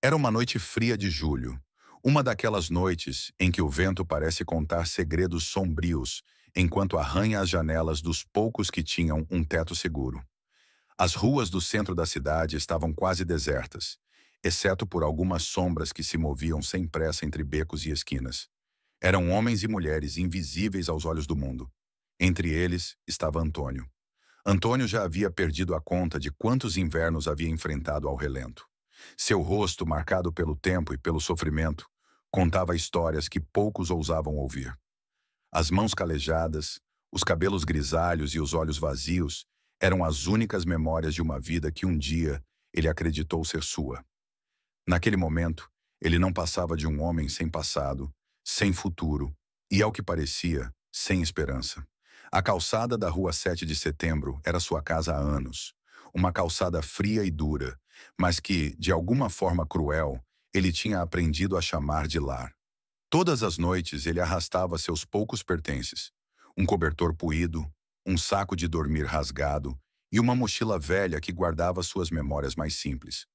Era uma noite fria de julho, uma daquelas noites em que o vento parece contar segredos sombrios enquanto arranha as janelas dos poucos que tinham um teto seguro. As ruas do centro da cidade estavam quase desertas, exceto por algumas sombras que se moviam sem pressa entre becos e esquinas. Eram homens e mulheres invisíveis aos olhos do mundo. Entre eles estava Antônio. Antônio já havia perdido a conta de quantos invernos havia enfrentado ao relento. Seu rosto, marcado pelo tempo e pelo sofrimento, contava histórias que poucos ousavam ouvir. As mãos calejadas, os cabelos grisalhos e os olhos vazios eram as únicas memórias de uma vida que um dia ele acreditou ser sua. Naquele momento, ele não passava de um homem sem passado, sem futuro e, ao que parecia, sem esperança. A calçada da Rua 7 de Setembro era sua casa há anos. Uma calçada fria e dura, mas que, de alguma forma cruel, ele tinha aprendido a chamar de lar. Todas as noites ele arrastava seus poucos pertences. Um cobertor puído, um saco de dormir rasgado e uma mochila velha que guardava suas memórias mais simples.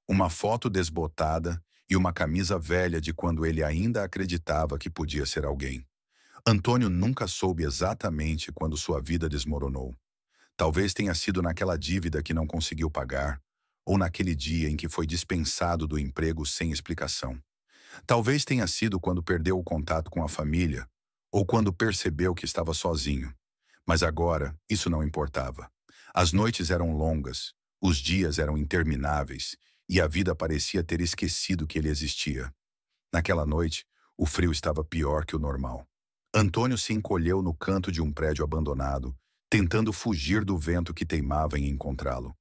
Uma foto desbotada e uma camisa velha de quando ele ainda acreditava que podia ser alguém. Antônio nunca soube exatamente quando sua vida desmoronou. Talvez tenha sido naquela dívida que não conseguiu pagar, ou naquele dia em que foi dispensado do emprego sem explicação. Talvez tenha sido quando perdeu o contato com a família, ou quando percebeu que estava sozinho. Mas agora, isso não importava. As noites eram longas, os dias eram intermináveis, e a vida parecia ter esquecido que ele existia. Naquela noite, o frio estava pior que o normal. Antônio se encolheu no canto de um prédio abandonado, tentando fugir do vento que teimava em encontrá-lo.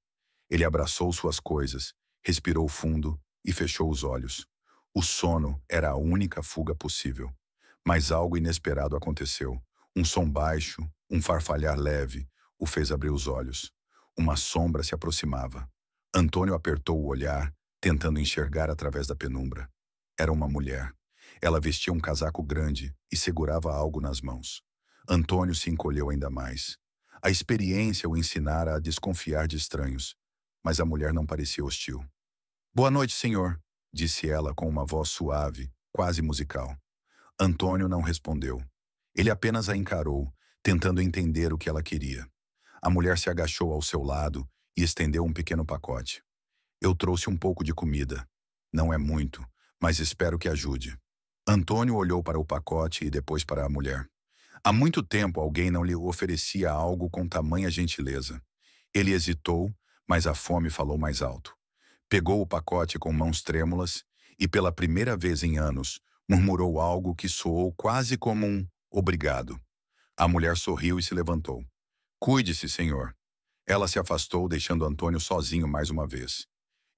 Ele abraçou suas coisas, respirou fundo e fechou os olhos. O sono era a única fuga possível. Mas algo inesperado aconteceu. Um som baixo, um farfalhar leve, o fez abrir os olhos. Uma sombra se aproximava. Antônio apertou o olhar, tentando enxergar através da penumbra. Era uma mulher. Ela vestia um casaco grande e segurava algo nas mãos. Antônio se encolheu ainda mais. A experiência o ensinara a desconfiar de estranhos, mas a mulher não parecia hostil. "Boa noite, senhor", disse ela com uma voz suave, quase musical. Antônio não respondeu. Ele apenas a encarou, tentando entender o que ela queria. A mulher se agachou ao seu lado e estendeu um pequeno pacote. "Eu trouxe um pouco de comida. Não é muito, mas espero que ajude." Antônio olhou para o pacote e depois para a mulher. Há muito tempo alguém não lhe oferecia algo com tamanha gentileza. Ele hesitou, mas a fome falou mais alto. Pegou o pacote com mãos trêmulas e, pela primeira vez em anos, murmurou algo que soou quase como um obrigado. A mulher sorriu e se levantou. "Cuide-se, senhor." Ela se afastou, deixando Antônio sozinho mais uma vez.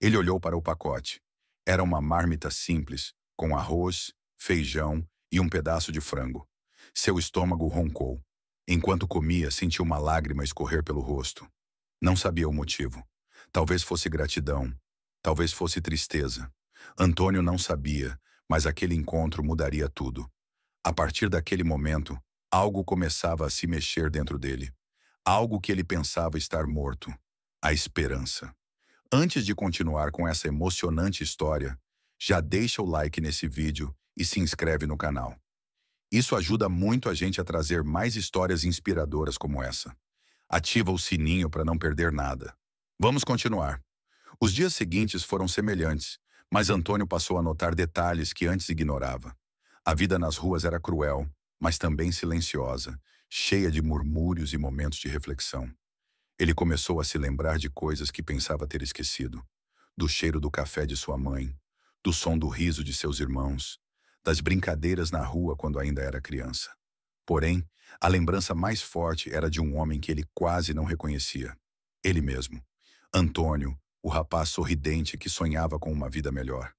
Ele olhou para o pacote. Era uma marmita simples, com arroz, feijão e um pedaço de frango. Seu estômago roncou. Enquanto comia, sentiu uma lágrima escorrer pelo rosto. Não sabia o motivo. Talvez fosse gratidão. Talvez fosse tristeza. Antônio não sabia, mas aquele encontro mudaria tudo. A partir daquele momento, algo começava a se mexer dentro dele. Algo que ele pensava estar morto. A esperança. Antes de continuar com essa emocionante história, já deixa o like nesse vídeo e se inscreve no canal. Isso ajuda muito a gente a trazer mais histórias inspiradoras como essa. Ativa o sininho para não perder nada. Vamos continuar. Os dias seguintes foram semelhantes, mas Antônio passou a notar detalhes que antes ignorava. A vida nas ruas era cruel, mas também silenciosa, cheia de murmúrios e momentos de reflexão. Ele começou a se lembrar de coisas que pensava ter esquecido. Do cheiro do café de sua mãe, do som do riso de seus irmãos, das brincadeiras na rua quando ainda era criança. Porém, a lembrança mais forte era de um homem que ele quase não reconhecia. Ele mesmo. Antônio, o rapaz sorridente que sonhava com uma vida melhor.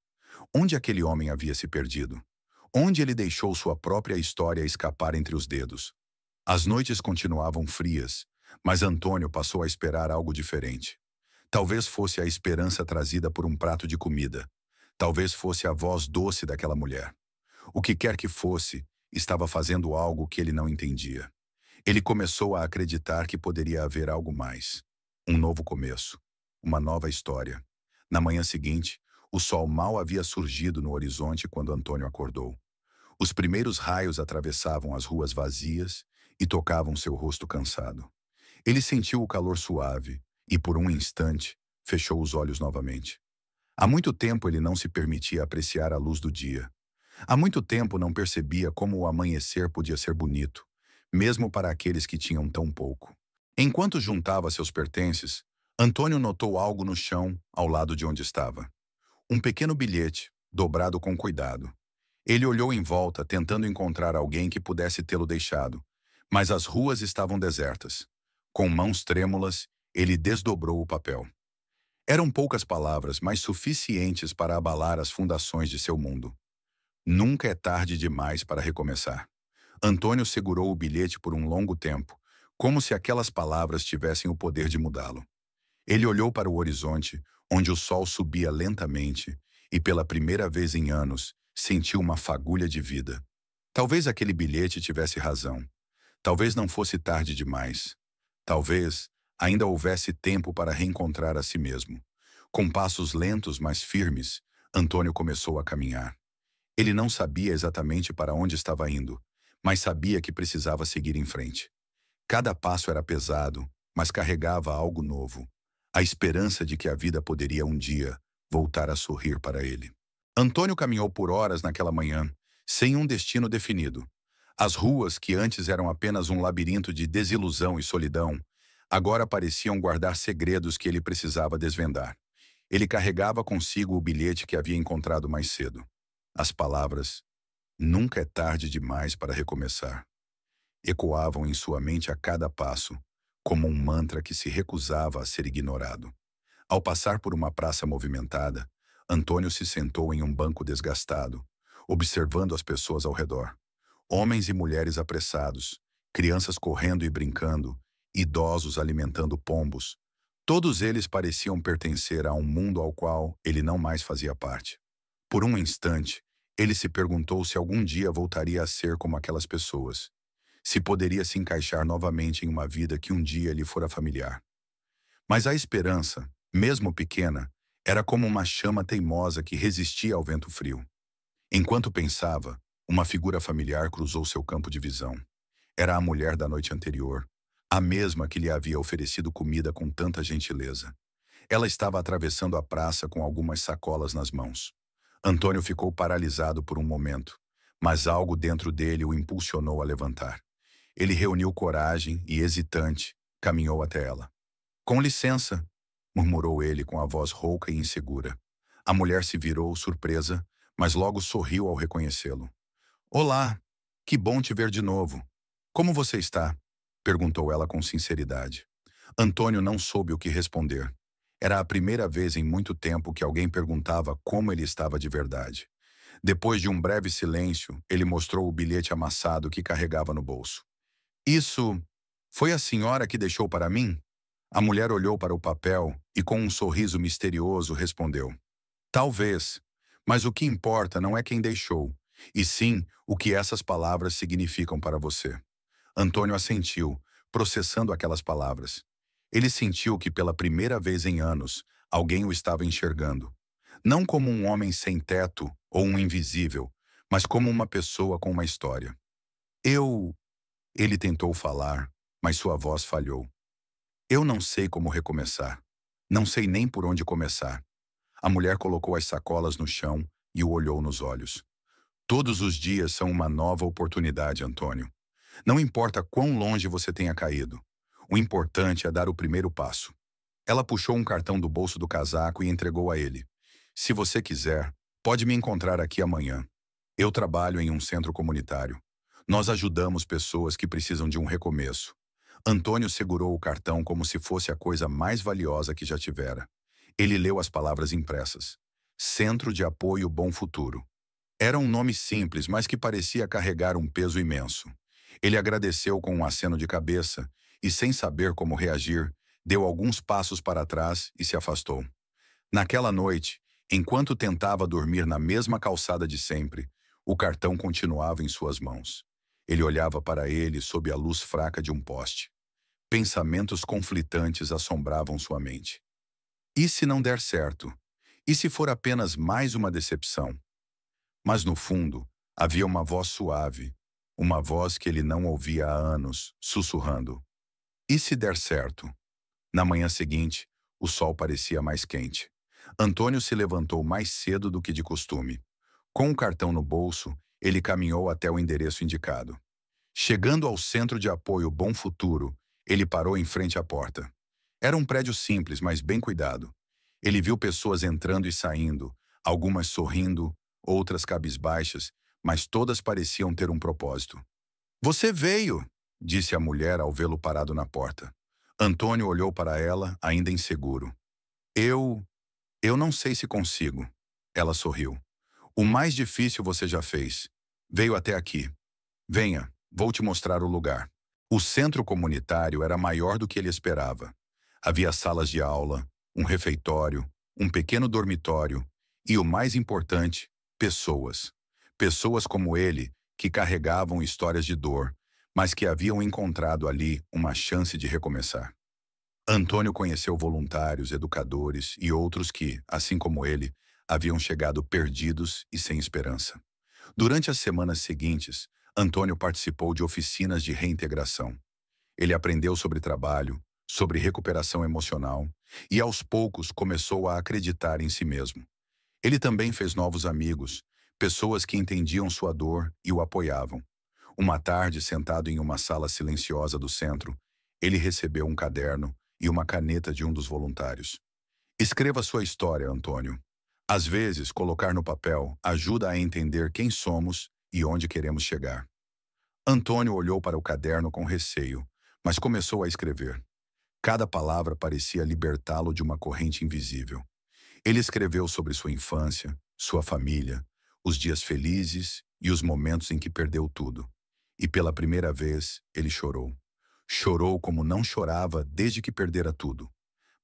Onde aquele homem havia se perdido? Onde ele deixou sua própria história escapar entre os dedos? As noites continuavam frias, mas Antônio passou a esperar algo diferente. Talvez fosse a esperança trazida por um prato de comida. Talvez fosse a voz doce daquela mulher. O que quer que fosse, estava fazendo algo que ele não entendia. Ele começou a acreditar que poderia haver algo mais. Um novo começo. Uma nova história. Na manhã seguinte, O sol mal havia surgido no horizonte quando Antônio acordou. Os primeiros raios atravessavam as ruas vazias e tocavam seu rosto cansado. Ele sentiu o calor suave e, por um instante, fechou os olhos novamente. Há muito tempo ele não se permitia apreciar a luz do dia. Há muito tempo não percebia como o amanhecer podia ser bonito, mesmo para aqueles que tinham tão pouco. Enquanto juntava seus pertences, Antônio notou algo no chão ao lado de onde estava. Um pequeno bilhete, dobrado com cuidado. Ele olhou em volta, tentando encontrar alguém que pudesse tê-lo deixado, mas as ruas estavam desertas. Com mãos trêmulas, ele desdobrou o papel. Eram poucas palavras, mas suficientes para abalar as fundações de seu mundo. Nunca é tarde demais para recomeçar. Antônio segurou o bilhete por um longo tempo, como se aquelas palavras tivessem o poder de mudá-lo. Ele olhou para o horizonte, onde o sol subia lentamente, e pela primeira vez em anos, sentiu uma fagulha de vida. Talvez aquele bilhete tivesse razão. Talvez não fosse tarde demais. Talvez ainda houvesse tempo para reencontrar a si mesmo. Com passos lentos, mas firmes, Antônio começou a caminhar. Ele não sabia exatamente para onde estava indo, mas sabia que precisava seguir em frente. Cada passo era pesado, mas carregava algo novo. A esperança de que a vida poderia um dia voltar a sorrir para ele. Antônio caminhou por horas naquela manhã, sem um destino definido. As ruas, que antes eram apenas um labirinto de desilusão e solidão, agora pareciam guardar segredos que ele precisava desvendar. Ele carregava consigo o bilhete que havia encontrado mais cedo. As palavras, "Nunca é tarde demais para recomeçar", ecoavam em sua mente a cada passo, como um mantra que se recusava a ser ignorado. Ao passar por uma praça movimentada, Antônio se sentou em um banco desgastado, observando as pessoas ao redor. Homens e mulheres apressados, crianças correndo e brincando, idosos alimentando pombos. Todos eles pareciam pertencer a um mundo ao qual ele não mais fazia parte. Por um instante, ele se perguntou se algum dia voltaria a ser como aquelas pessoas, se poderia se encaixar novamente em uma vida que um dia lhe fora familiar. Mas a esperança, mesmo pequena, era como uma chama teimosa que resistia ao vento frio. Enquanto pensava, uma figura familiar cruzou seu campo de visão. Era a mulher da noite anterior, a mesma que lhe havia oferecido comida com tanta gentileza. Ela estava atravessando a praça com algumas sacolas nas mãos. Antônio ficou paralisado por um momento, mas algo dentro dele o impulsionou a levantar. Ele reuniu coragem e, hesitante, caminhou até ela. "Com licença", murmurou ele com a voz rouca e insegura. A mulher se virou, surpresa, mas logo sorriu ao reconhecê-lo. "Olá, que bom te ver de novo. Como você está?", perguntou ela com sinceridade. Antônio não soube o que responder. Era a primeira vez em muito tempo que alguém perguntava como ele estava de verdade. Depois de um breve silêncio, ele mostrou o bilhete amassado que carregava no bolso. "Isso foi a senhora que deixou para mim?" A mulher olhou para o papel e, com um sorriso misterioso, respondeu: "Talvez, mas o que importa não é quem deixou, e sim o que essas palavras significam para você." Antônio assentiu, processando aquelas palavras. Ele sentiu que, pela primeira vez em anos, alguém o estava enxergando. Não como um homem sem teto ou um invisível, mas como uma pessoa com uma história. "Eu..." Ele tentou falar, mas sua voz falhou. "Eu não sei como recomeçar. Não sei nem por onde começar." A mulher colocou as sacolas no chão e o olhou nos olhos. "Todos os dias são uma nova oportunidade, Antônio. Não importa quão longe você tenha caído. O importante é dar o primeiro passo." Ela puxou um cartão do bolso do casaco e entregou a ele. "Se você quiser, pode me encontrar aqui amanhã. Eu trabalho em um centro comunitário. Nós ajudamos pessoas que precisam de um recomeço." Antônio segurou o cartão como se fosse a coisa mais valiosa que já tivera. Ele leu as palavras impressas. Centro de Apoio Bom Futuro. Era um nome simples, mas que parecia carregar um peso imenso. Ele agradeceu com um aceno de cabeça e, sem saber como reagir, deu alguns passos para trás e se afastou. Naquela noite, enquanto tentava dormir na mesma calçada de sempre, o cartão continuava em suas mãos. Ele olhava para ele sob a luz fraca de um poste. Pensamentos conflitantes assombravam sua mente. E se não der certo? E se for apenas mais uma decepção? Mas no fundo, havia uma voz suave, uma voz que ele não ouvia há anos, sussurrando. E se der certo? Na manhã seguinte, o sol parecia mais quente. Antônio se levantou mais cedo do que de costume. Com um cartão no bolso, ele caminhou até o endereço indicado. Chegando ao Centro de Apoio Bom Futuro, ele parou em frente à porta. Era um prédio simples, mas bem cuidado. Ele viu pessoas entrando e saindo, algumas sorrindo, outras cabisbaixas, mas todas pareciam ter um propósito. "Você veio", disse a mulher ao vê-lo parado na porta. Antônio olhou para ela, ainda inseguro. Eu... eu não sei se consigo." Ela sorriu. "O mais difícil você já fez. Veio até aqui. Venha, vou te mostrar o lugar." O centro comunitário era maior do que ele esperava. Havia salas de aula, um refeitório, um pequeno dormitório e, o mais importante, pessoas. Pessoas como ele, que carregavam histórias de dor, mas que haviam encontrado ali uma chance de recomeçar. Antônio conheceu voluntários, educadores e outros que, assim como ele, haviam chegado perdidos e sem esperança. Durante as semanas seguintes, Antônio participou de oficinas de reintegração. Ele aprendeu sobre trabalho, sobre recuperação emocional e, aos poucos, começou a acreditar em si mesmo. Ele também fez novos amigos, pessoas que entendiam sua dor e o apoiavam. Uma tarde, sentado em uma sala silenciosa do centro, ele recebeu um caderno e uma caneta de um dos voluntários. "Escreva sua história, Antônio. Às vezes, colocar no papel ajuda a entender quem somos e onde queremos chegar." Antônio olhou para o caderno com receio, mas começou a escrever. Cada palavra parecia libertá-lo de uma corrente invisível. Ele escreveu sobre sua infância, sua família, os dias felizes e os momentos em que perdeu tudo. E pela primeira vez, ele chorou. Chorou como não chorava desde que perdera tudo.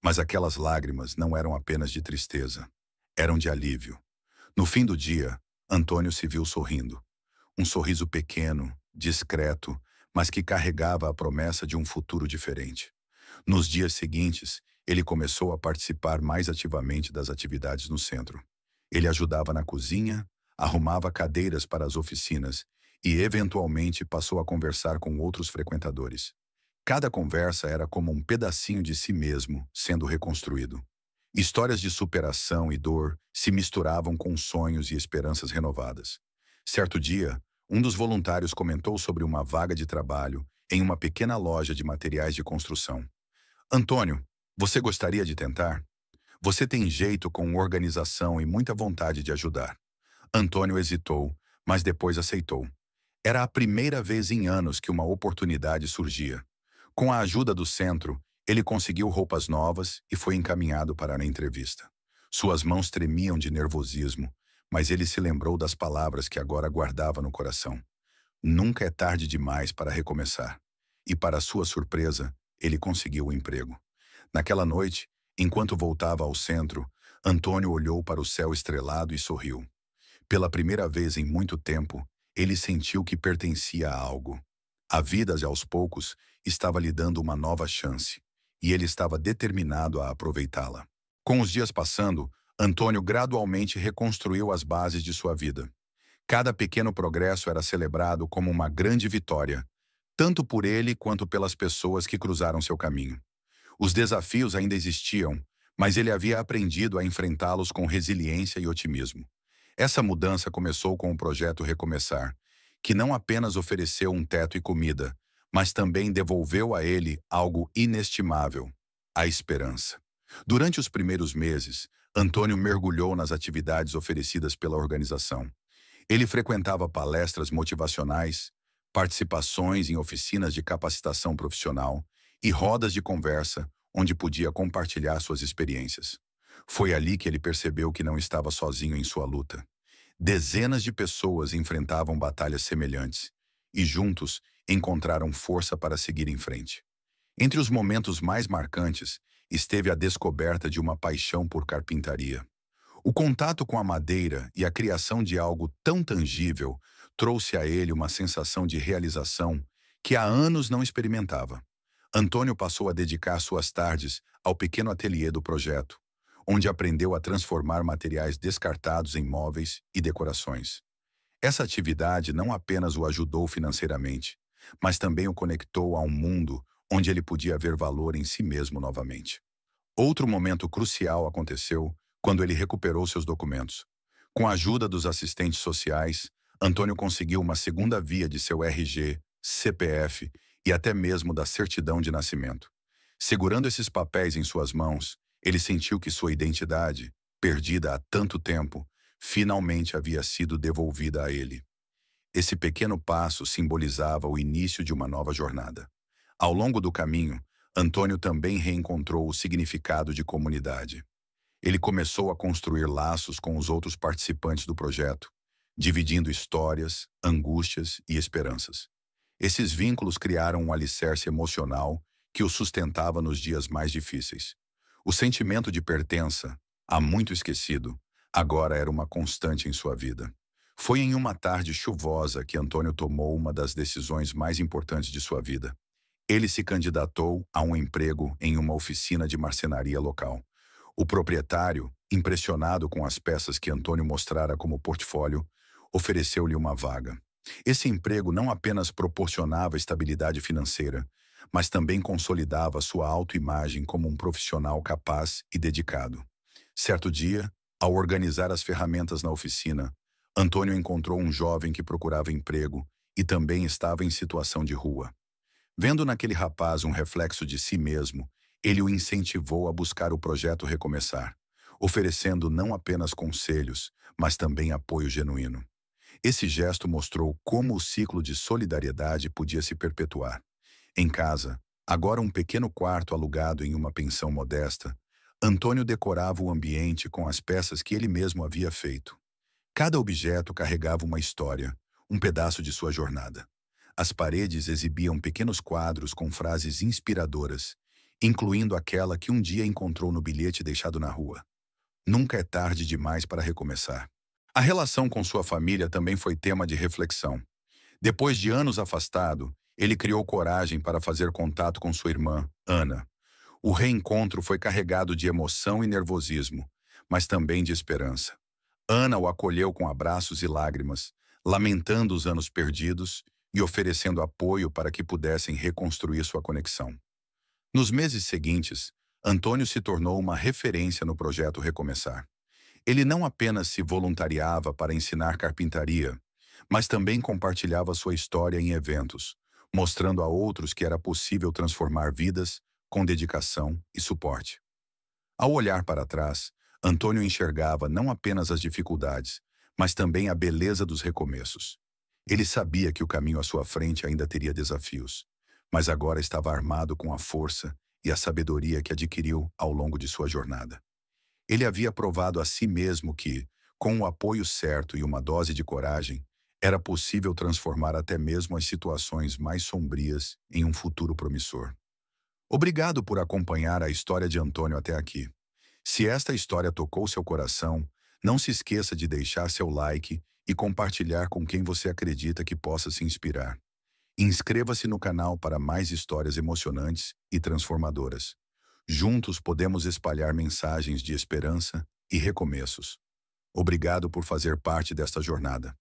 Mas aquelas lágrimas não eram apenas de tristeza. Eram de alívio. No fim do dia, Antônio se viu sorrindo. Um sorriso pequeno, discreto, mas que carregava a promessa de um futuro diferente. Nos dias seguintes, ele começou a participar mais ativamente das atividades no centro. Ele ajudava na cozinha, arrumava cadeiras para as oficinas e, eventualmente, passou a conversar com outros frequentadores. Cada conversa era como um pedacinho de si mesmo sendo reconstruído. Histórias de superação e dor se misturavam com sonhos e esperanças renovadas. Certo dia, um dos voluntários comentou sobre uma vaga de trabalho em uma pequena loja de materiais de construção. "Antônio, você gostaria de tentar? Você tem jeito com organização e muita vontade de ajudar." Antônio hesitou, mas depois aceitou. Era a primeira vez em anos que uma oportunidade surgia. Com a ajuda do centro, ele conseguiu roupas novas e foi encaminhado para a entrevista. Suas mãos tremiam de nervosismo, mas ele se lembrou das palavras que agora guardava no coração. Nunca é tarde demais para recomeçar. E, para sua surpresa, ele conseguiu o emprego. Naquela noite, enquanto voltava ao centro, Antônio olhou para o céu estrelado e sorriu. Pela primeira vez em muito tempo, ele sentiu que pertencia a algo. A vida, aos poucos, estava lhe dando uma nova chance, e ele estava determinado a aproveitá-la. Com os dias passando, Antônio gradualmente reconstruiu as bases de sua vida. Cada pequeno progresso era celebrado como uma grande vitória, tanto por ele quanto pelas pessoas que cruzaram seu caminho. Os desafios ainda existiam, mas ele havia aprendido a enfrentá-los com resiliência e otimismo. Essa mudança começou com o projeto Recomeçar, que não apenas ofereceu um teto e comida, mas também devolveu a ele algo inestimável: a esperança. Durante os primeiros meses, Antônio mergulhou nas atividades oferecidas pela organização. Ele frequentava palestras motivacionais, participações em oficinas de capacitação profissional e rodas de conversa onde podia compartilhar suas experiências. Foi ali que ele percebeu que não estava sozinho em sua luta. Dezenas de pessoas enfrentavam batalhas semelhantes e, juntos, encontraram força para seguir em frente. Entre os momentos mais marcantes, esteve a descoberta de uma paixão por carpintaria. O contato com a madeira e a criação de algo tão tangível trouxe a ele uma sensação de realização que há anos não experimentava. Antônio passou a dedicar suas tardes ao pequeno ateliê do projeto, onde aprendeu a transformar materiais descartados em móveis e decorações. Essa atividade não apenas o ajudou financeiramente, mas também o conectou a um mundo onde ele podia ver valor em si mesmo novamente. Outro momento crucial aconteceu quando ele recuperou seus documentos. Com a ajuda dos assistentes sociais, Antônio conseguiu uma segunda via de seu RG, CPF e até mesmo da certidão de nascimento. Segurando esses papéis em suas mãos, ele sentiu que sua identidade, perdida há tanto tempo, finalmente havia sido devolvida a ele. Esse pequeno passo simbolizava o início de uma nova jornada. Ao longo do caminho, Antônio também reencontrou o significado de comunidade. Ele começou a construir laços com os outros participantes do projeto, dividindo histórias, angústias e esperanças. Esses vínculos criaram um alicerce emocional que o sustentava nos dias mais difíceis. O sentimento de pertença, há muito esquecido, agora era uma constante em sua vida. Foi em uma tarde chuvosa que Antônio tomou uma das decisões mais importantes de sua vida. Ele se candidatou a um emprego em uma oficina de marcenaria local. O proprietário, impressionado com as peças que Antônio mostrara como portfólio, ofereceu-lhe uma vaga. Esse emprego não apenas proporcionava estabilidade financeira, mas também consolidava sua autoimagem como um profissional capaz e dedicado. Certo dia, ao organizar as ferramentas na oficina, Antônio encontrou um jovem que procurava emprego e também estava em situação de rua. Vendo naquele rapaz um reflexo de si mesmo, ele o incentivou a buscar o projeto Recomeçar, oferecendo não apenas conselhos, mas também apoio genuíno. Esse gesto mostrou como o ciclo de solidariedade podia se perpetuar. Em casa, agora um pequeno quarto alugado em uma pensão modesta, Antônio decorava o ambiente com as peças que ele mesmo havia feito. Cada objeto carregava uma história, um pedaço de sua jornada. As paredes exibiam pequenos quadros com frases inspiradoras, incluindo aquela que um dia encontrou no bilhete deixado na rua. Nunca é tarde demais para recomeçar. A relação com sua família também foi tema de reflexão. Depois de anos afastado, ele criou coragem para fazer contato com sua irmã, Ana. O reencontro foi carregado de emoção e nervosismo, mas também de esperança. Ana o acolheu com abraços e lágrimas, lamentando os anos perdidos e oferecendo apoio para que pudessem reconstruir sua conexão. Nos meses seguintes, Antônio se tornou uma referência no projeto Recomeçar. Ele não apenas se voluntariava para ensinar carpintaria, mas também compartilhava sua história em eventos, mostrando a outros que era possível transformar vidas com dedicação e suporte. Ao olhar para trás, Antônio enxergava não apenas as dificuldades, mas também a beleza dos recomeços. Ele sabia que o caminho à sua frente ainda teria desafios, mas agora estava armado com a força e a sabedoria que adquiriu ao longo de sua jornada. Ele havia provado a si mesmo que, com o apoio certo e uma dose de coragem, era possível transformar até mesmo as situações mais sombrias em um futuro promissor. Obrigado por acompanhar a história de Antônio até aqui. Se esta história tocou seu coração, não se esqueça de deixar seu like e compartilhar com quem você acredita que possa se inspirar. Inscreva-se no canal para mais histórias emocionantes e transformadoras. Juntos podemos espalhar mensagens de esperança e recomeços. Obrigado por fazer parte desta jornada.